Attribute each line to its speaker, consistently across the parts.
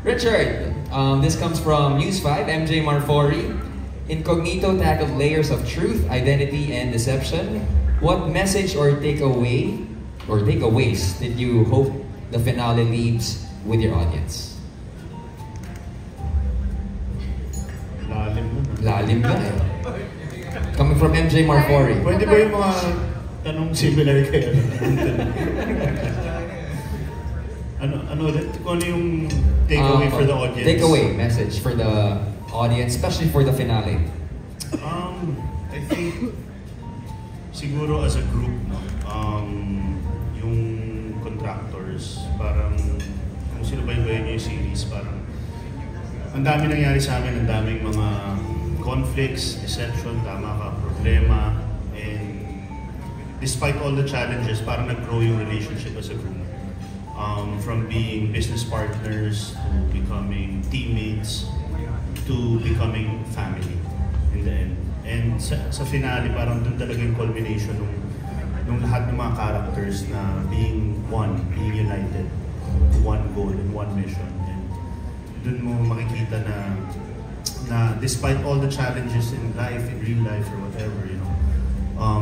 Speaker 1: Richard, this comes from News 5, MJ Marfori. Incognito tackled layers of truth, identity, and deception. What message or takeaway or takeaways did you hope the finale leaves with your audience? Lalim na eh. Coming from MJ Marfori.
Speaker 2: Pwede ba yung mga tanong similar kayo? ano ulit? Kung ano yung takeaway for the audience?
Speaker 1: Takeaway message for the audience, especially for the finale.
Speaker 2: I think siguro as a group, no, yung contractors, parang kung sinubaybayan niyo yung series, parang ang dami nangyari sa amin, ang daming mga conflicts, deception, tama ka, problema, and despite all the challenges, parang nag-grow yung relationship as a group. From being business partners to becoming teammates to becoming family in the end. And sa finale, parang dun talaga yung culmination nung lahat ng mga characters na being one, being united to one goal and one mission. And dun mo makikita na despite all the challenges in life, in real life or whatever, you know,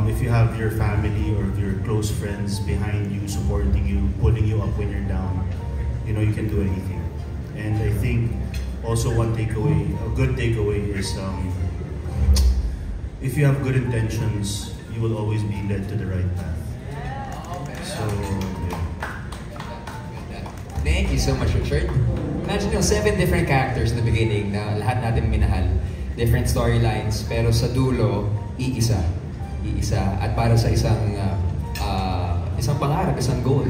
Speaker 2: if you have your family or your close friends behind you, supporting you, pulling you up when you're down, you know, you can do anything. And I think also one takeaway, a good takeaway is if you have good intentions, you will always be led to the right path. So, yeah.
Speaker 1: Thank you so much, Richard. Imagine yung 7 different characters na beginning na lahat natin minahal. Different storylines, pero sa dulo, iisa. At para sa isang pangarap, isang goal.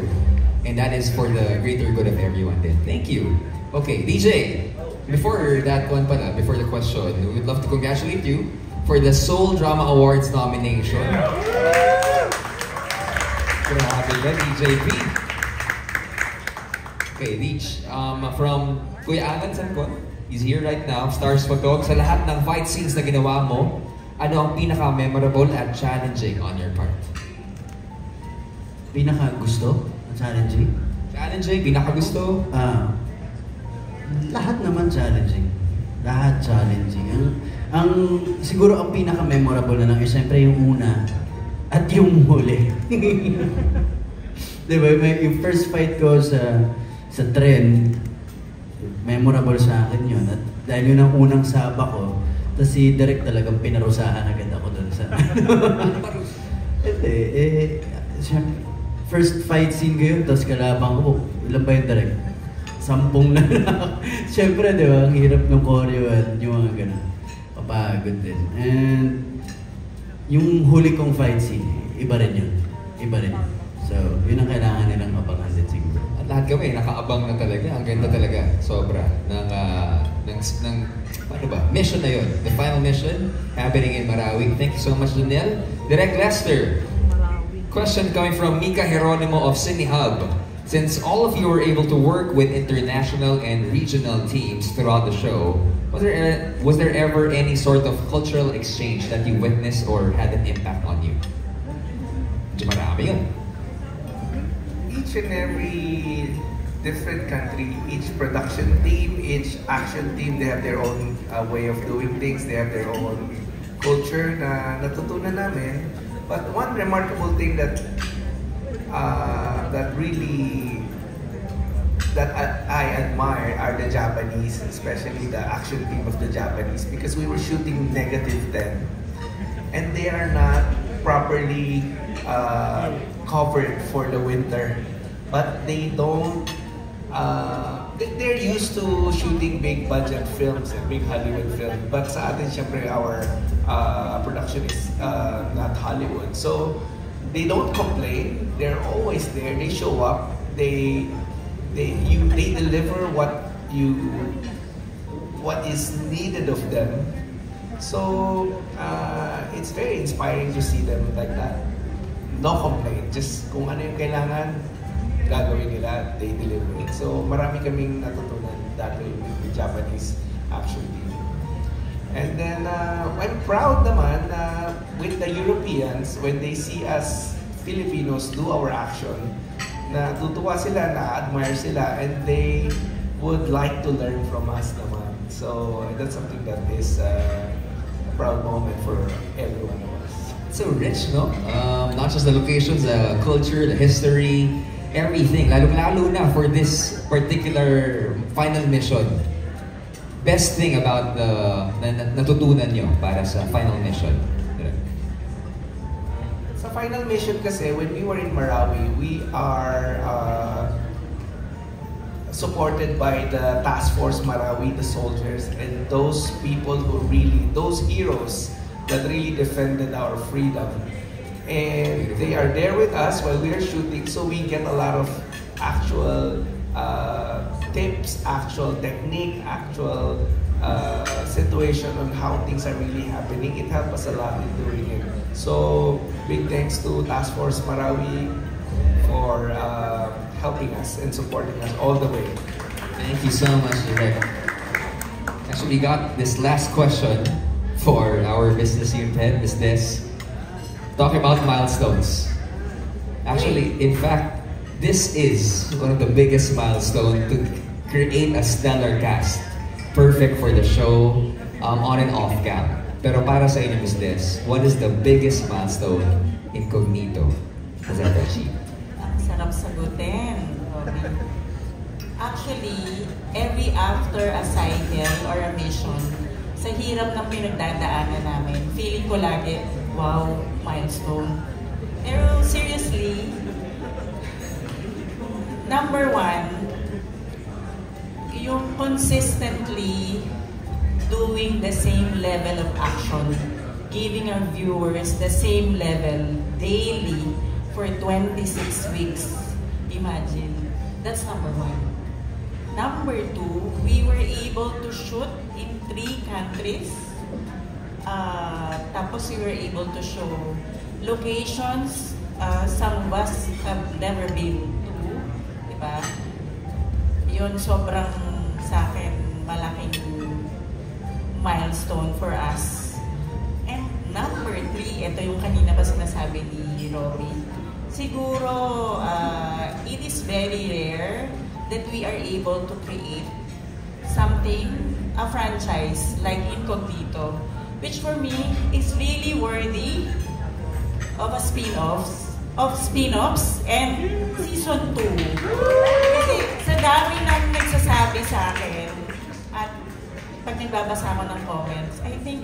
Speaker 1: And that is for the greater good of everyone then. Thank you. Okay, DJ, before that one pala, before the question, we would love to congratulate you for the Soul Drama Awards nomination. Grabe ka, DJ P. Okay, Leech, from Kuya Alan Sancon, he's here right now, Stars Photog. Sa lahat ng fight scenes na ginawa mo, ano ang pinaka-memorable at challenging on your part?
Speaker 3: Pinaka-gusto? Challenging?
Speaker 1: Challenging, pinaka-gusto?
Speaker 3: Lahat naman challenging. Lahat challenging. Siguro ang pinaka-memorable na lang is siyempre yung una at yung huli. Diba? Yung first fight ko sa tren, memorable sa akin yun. At dahil yun ang unang saba ko, tapos si Derek talagang pinarusahan agad ako doon sa... First fight scene ko yun, tapos kalabang ko, ilan ba yung Derek? 10 na lang. Siyempre, di ba, ang hirap ng choreo at yung mga ganun. Papagod din. And yung huli kong fight scene, iba rin yun. So, yun ang kailangan nilang abangan din siguro.
Speaker 1: At lahat kami, nakaabang na talaga. Ang ganda talaga, sobra. Ng paano ba? Mission na yun. The final mission happening in Marawi. Thank you so much, Daniel. Direct Lester. Question coming from Mika Geronimo of Cine Hub. Since all of you were able to work with international and regional teams throughout the show, was there ever any sort of cultural exchange that you witnessed or had an impact on you? Medyo marami yun.
Speaker 4: Each and every different country, each production team, each action team, they have their own way of doing things, they have their own culture na natutunan namin. But one remarkable thing that I admire are the Japanese, especially the action team of the Japanese, because we were shooting -10 and they are not properly covered for the winter, but they don't they're used to shooting big budget films and big Hollywood films, but sa atin syempre our production is not Hollywood, so they don't complain, they're always there, they show up, they deliver what is needed of them. So it's very inspiring to see them like that. No complaint, just kung ano yung kailangan, gagawin nila, they deliver it. So marami kaming natutunan that way with the Japanese action team. And then I'm proud naman with the Europeans, when they see us Filipinos do our action, na tutuwa sila, na admire sila, and they would like to learn from us naman. So that's something that is a proud moment for every one of us.
Speaker 1: It's so rich, no? Not just the locations, the culture, the history, everything. Lalo na for this particular final mission. Best thing about the natutunan nyo para sa final mission?
Speaker 4: Sa final mission kasi, when we were in Marawi, we are supported by the Task Force Marawi, the soldiers, and those people who really, those heroes that really defended our freedom. And they are there with us while we are shooting, so we get a lot of actual tips, actual technique, actual situation on how things are really happening. It helped us a lot in doing it. So, big thanks to Task Force Marawi for helping us and supporting us all the way.
Speaker 1: Thank you so much, Direk. Actually, we got this last question for our business unit head, Ms. Des. Talking about milestones. Actually, in fact, this is one of the biggest milestones to create a stellar cast. Perfect for the show, on and off cam. Pero para sa inyo, Ms. Des, what is the biggest milestone Incognito has ever achieved?
Speaker 5: Sarap sagutin, Robby. Actually, every after a cycle or a mission, sa hirap ng pinagdadaanan namin, feeling ko lagi, wow, milestone. Pero seriously, number one, yung consistently doing the same level of action, giving our viewers the same level daily for 26 weeks. Imagine. That's number one. Number two, we were able to shoot in 3 countries. Tapos we were able to show locations some of us have never been to. Diba? Yun sobrang sa akin malaking milestone for us. And number 3, ito yung kanina pa sinasabi ni Robby. Siguro, it is very rare that we are able to create something, a franchise like Incognito, which for me is really worthy of a spin-offs and season 2. Kasi sa dami nang nagsasabi sa akin at pag nagbabasa ako ng comments, I think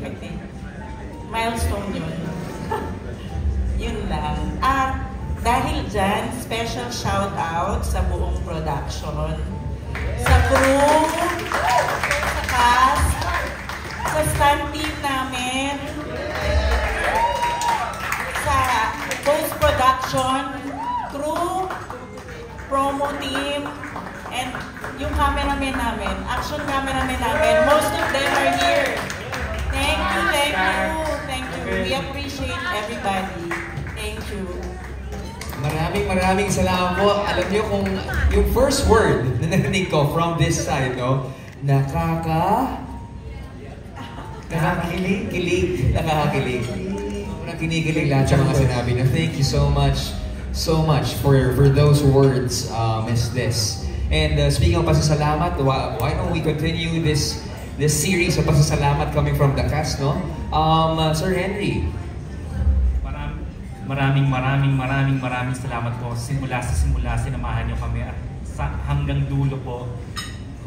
Speaker 5: milestone yun. Yun lang. At dahil dyan, special shout out sa buong production, sa crew, sa cast, sa stunt team namin, sa post-production, crew, promo team, and yung cameraman namin, action cameraman namin, most of them are here. Thank you, thank you, thank you. We appreciate everybody. Thank you.
Speaker 1: Maraming salamat po. Alam niyo kung yung first word na narinig ko from this side, no? Nakakakilig. Kinikilig lahat sa mga sinabi na. Thank you so much for those words, Ms. Des. And speaking of pasasalamat, why don't we continue this series of pasasalamat coming from the cast, no? Sir Henry.
Speaker 6: Maraming salamat po. Simula sinamahan niyo kami at hanggang dulo po.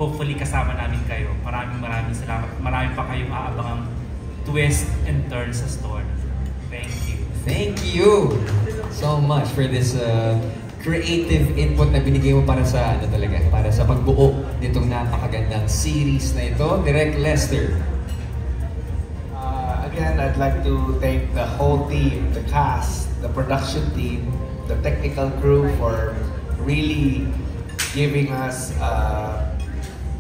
Speaker 6: Hopefully kasama namin kayo. Maraming salamat. Marami pa kayong aabangang twist and turns sa story. Thank you.
Speaker 1: Thank you so much for this creative input na binigay mo para sa para sa pagbuo nitong napakagandang series na ito. Direk Lester.
Speaker 4: Again, I'd like to thank the whole team, the cast, the production team, the technical crew for really giving us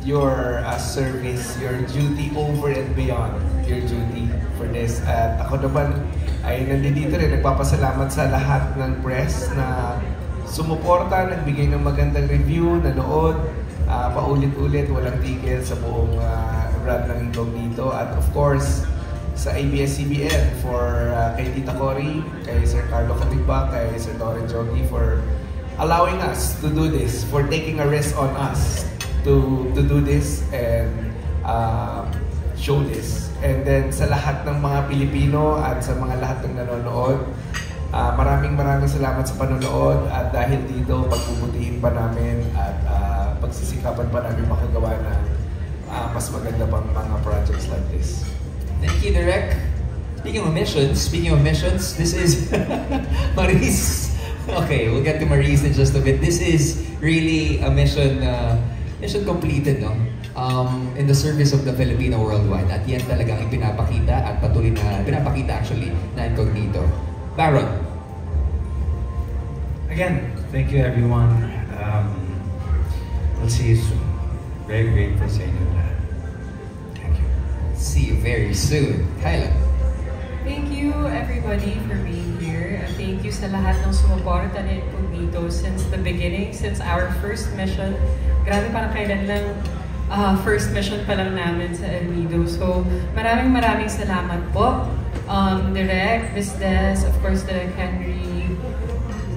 Speaker 4: your service, your duty over and beyond your duty for this. At ako naman ay nandito rin, nagpapasalamat sa lahat ng press na sumuporta, nagbigay ng magandang review, nanood, paulit-ulit, walang tigil sa buong run ng Incognito. At of course, sa ABS-CBN for kay Tita Cory, kay Sir Carlo Catibak, kay Sir Doren Jogi for allowing us to do this, for taking a risk on us to do this and show this. And then sa lahat ng mga Pilipino at sa mga lahat ng nanonood, maraming salamat sa panonood at dahil dito pagbubutihin pa namin at pagsisikapan pa namin makagawa ng mas maganda pang mga projects like this.
Speaker 1: Thank you, Direk. Speaking of missions, this is Maris. Okay, we'll get to Maris in just a bit. This is really a mission completed, no? In the service of the Filipino worldwide. At yan talagang ipinapakita at patuloy na pinapakita actually na Incognito. Baron.
Speaker 7: Again, thank you everyone. We'll see you soon. Very grateful sa inyo lahat. Thank you.
Speaker 1: See you very soon. Kyla.
Speaker 8: Thank you everybody for being here. And thank you sa lahat ng sumuporta ni Incognito since the beginning, since our first mission. Grabe, parang kailan lang first mission pa lang namin sa El Nido. So maraming salamat po. Direk, Vizdes, of course Direk Henry,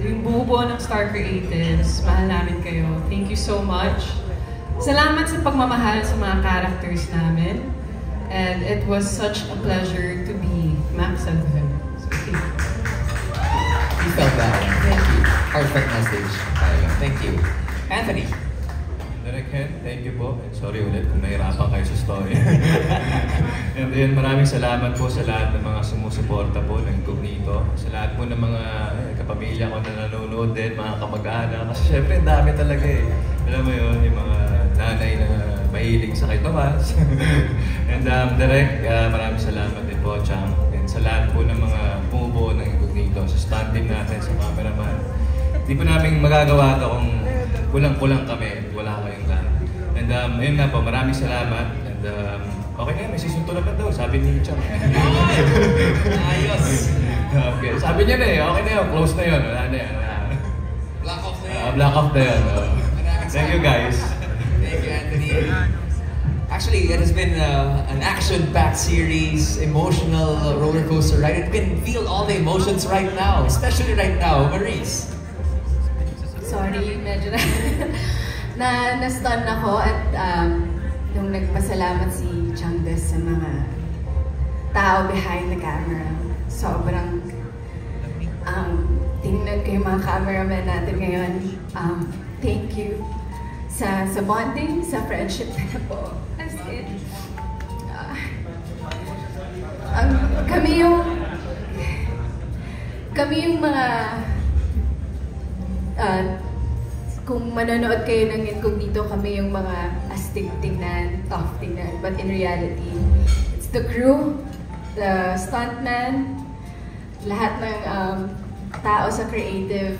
Speaker 8: yung buo ng Star Creatives, mahal namin kayo. Thank you so much. Salamat sa pagmamahal sa mga characters namin. And it was such a pleasure to be Max and him. So, thank you.
Speaker 1: You felt that one. Thank you. Heartfelt message. Thank you. Anthony.
Speaker 7: Direk Hen, thank you po. And sorry ulit kung nahirapan kayo sa story. And then maraming salamat po sa lahat ng mga sumusuporta po ng Incognito. Sa lahat po ng mga kapamilya ko na nanonood din, mga kamag-anak. Kasi syempre, ang dami talaga eh. Alam mo yun, yung mga nanay na mahilig sa kay Tomas. And Direk, maraming salamat din po, Chang. And sa lahat po ng mga bumubuo ng Incognito, sa stand team natin, sa cameraman. Hindi po namin magagawa ito kung kulang-kulang kami at wala kayong lahat. And ayun nga po, maraming salamat. And okay na, may season 2 naman daw, sabi ni Chang.
Speaker 1: Ayos!
Speaker 7: Okay. Sabi niya na eh, okay na yun, close na yun. Wala na yan.
Speaker 1: Black off na yun.
Speaker 7: Black off na yun. Thank you guys.
Speaker 1: Thank you, Anthony. Actually, it has been an action-packed series, emotional roller coaster ride. You can feel all the emotions right now, especially right now. Maurice.
Speaker 9: Sorry, medyo na-stun ako at nung nagpasalamat si Changdes sa mga tao behind the camera. Sobrang tingnan ko yung mga cameraman natin ngayon. Thank you sa bonding, sa friendship na po. As in, kami yung mga kung manonood kayo ng Incognito, kami yung mga astig tingnan, tough tingnan. But in reality, it's the crew, the stuntman, lahat ng tao sa creative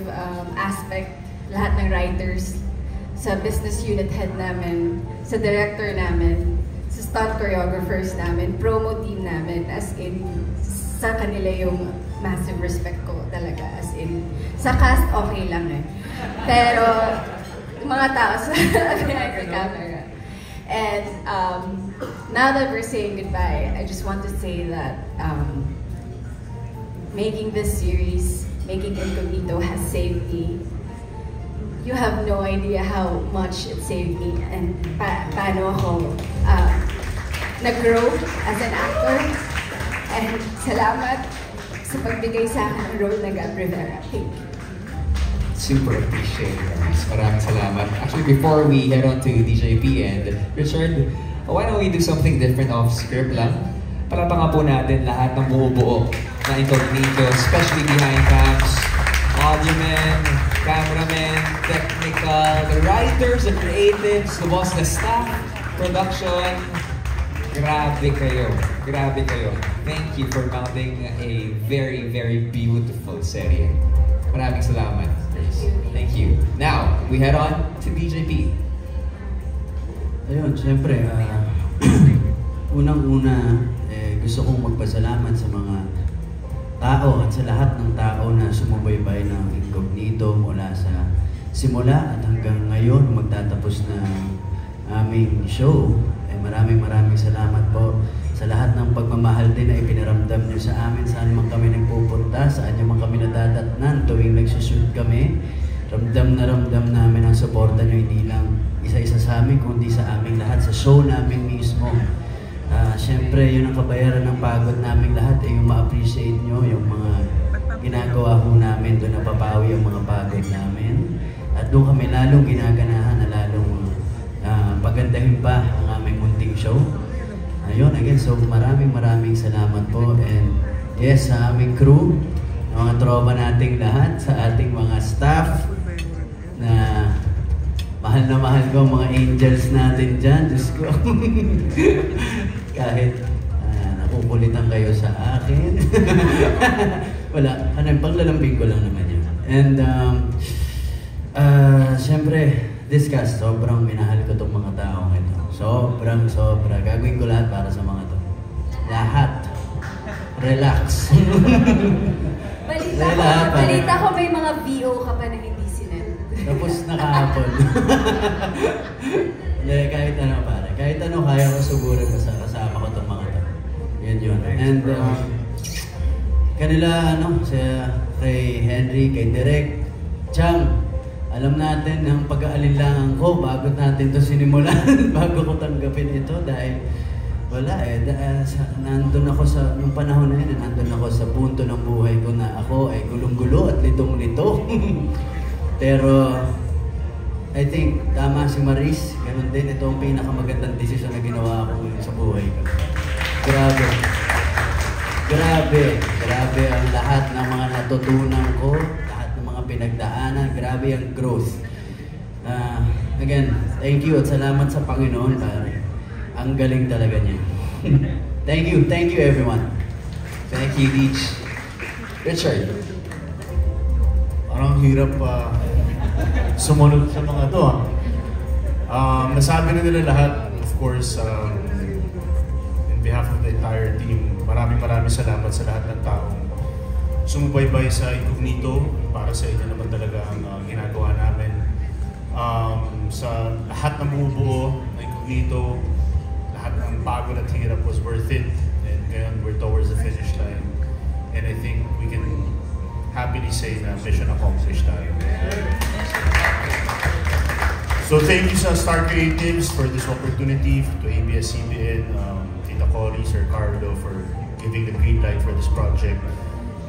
Speaker 9: aspect, lahat ng writers, sa business unit head namin, sa director namin, sa stunt choreographers namin, promo team namin, as in, sa kanila yung massive respect ko talaga, as in, sa cast okay lang eh. Pero, mga tao sa behind the camera. And now that we're saying goodbye, I just want to say that making this series, making Incognito has saved me. You have no idea how much it saved me and paano ako nag-grow as an actor. And salamat sa pagbigay sa akin ng role na Gab Rivera. Thank you.
Speaker 1: Super appreciate it, guys. Maraming salamat. Actually, before we head on to DJP and Richard, why don't we do something different off script lang? Palapa nga po natin lahat ng buo-buo na Incognito, especially behind cams, audio men, cameramen, technical, the writers, the creatives, the boss, the staff, production. Grabe kayo. Grabe kayo. Thank you for mounting a very, very beautiful serye. Maraming salamat. Thank you. Now, we head on to DJP.
Speaker 3: Ayun, siyempre, unang-una, gusto kong magpasalamat sa mga tao at sa lahat ng tao na sumubaybay ng Incognito mula sa simula at hanggang ngayon magtatapos na aming show. Maraming salamat po sa lahat ng pagmamahal din na ipinaramdam niyo sa amin, saan man kami nagpupunta, saan niyo man kami nadadatnan tuwing nagsushoot kami. Ramdam na ramdam namin ang suporta niyo, hindi lang isa-isa sa amin, kundi sa aming lahat, sa show namin mismo. Siyempre, yun ang kabayaran ng pagod namin lahat, yung ma-appreciate nyo, yung mga ginagawa ho namin, doon napapawi yung mga pagod namin. At doon kami lalong ginaganahan na lalong pagandahin pa ang aming munting show. Ayun, again, so maraming salamat po. And yes, sa aming crew, mga tropa nating lahat, sa ating mga staff, na mahal ko, mga angels natin dyan, Diyos ko. Kahit nakukulitan kayo sa akin. Wala, panglalambing ko lang naman yun. And siyempre, discuss, sobrang minahal ko itong mga taong ito. Sobra. Gagawin ko lahat para sa mga to. Lahat. Relax.
Speaker 9: Balita ko may mga VO ka pa na hindi sinet.
Speaker 3: Tapos nakahapon. Kahit ano pare. Kahit ano kaya ko siguro kasama ko itong mga to. Yun. And kanila kay Henry, kay Direk, Chang, alam natin ang pag-aalinlangan ko bago natin ito sinimulan, bago ko tanggapin ito dahil wala nandun ako sa, nung panahon na yun, nandun ako sa punto ng buhay ko na ako ay gulong-gulo at litong-lito. Pero I think tama si Maris, ganun din, ito ang pinakamagandang desisyon na ginawa ko sa buhay ko. Grabe ang lahat ng mga natutunan ko, pinagdaanan, grabe ang growth. Again, thank you at salamat sa Panginoon, pare. Ang galing talaga niya. Thank you everyone.
Speaker 1: Thank you, Leech. Richard.
Speaker 2: Parang hirap sumunod sa mga to. Nasabi na nila lahat, of course, in behalf of the entire team, maraming salamat sa lahat ng taong sumubaybay sa Incognito. Para sa inyo naman talaga ang ginagawa namin. Sa lahat ng bumubuo ng Incognito, lahat ng pagod at hirap was worth it. And ngayon, we're towards the finish line. And I think we can happily say na mission accomplished tayo. So thank you sa Star Creatives for this opportunity, to ABS-CBN, Tita Cory, Sir Carlo for giving the green light for this project.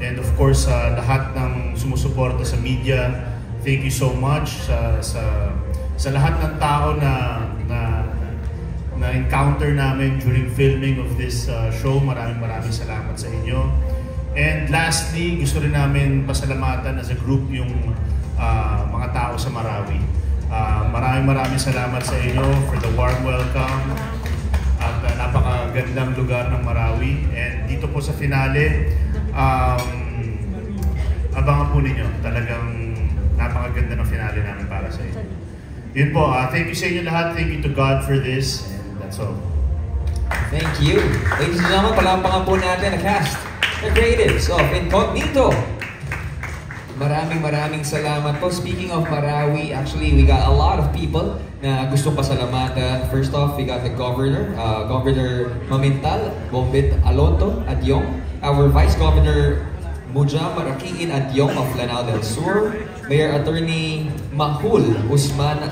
Speaker 2: And of course, lahat ng sumusuporta sa media, thank you so much sa lahat ng tao na encounter namin during filming of this show. Maraming salamat sa inyo. And lastly, gusto rin namin pasalamatan as a group yung mga tao sa Marawi. Maraming salamat sa inyo for the warm welcome at napakagandang lugar ng Marawi. And dito po sa finale, abangan po ninyo. Talagang napakaganda ng finale namin para sa inyo. Yun po, thank you sa inyo lahat. Thank you to God for this. And that's all.
Speaker 1: Thank you. Ladies and gentlemen, palampakan po natin ang cast, the creatives of Incognito. Maraming salamat po. Speaking of Marawi, actually, we got a lot of people na gusto pasalamatan. First off, we got the Governor, Governor Mamintal, Bombit Alonto Adyong, our Vice Governor Mujam Marakiin Adyong of Lanao del Sur, Mayor Attorney Mahul Usman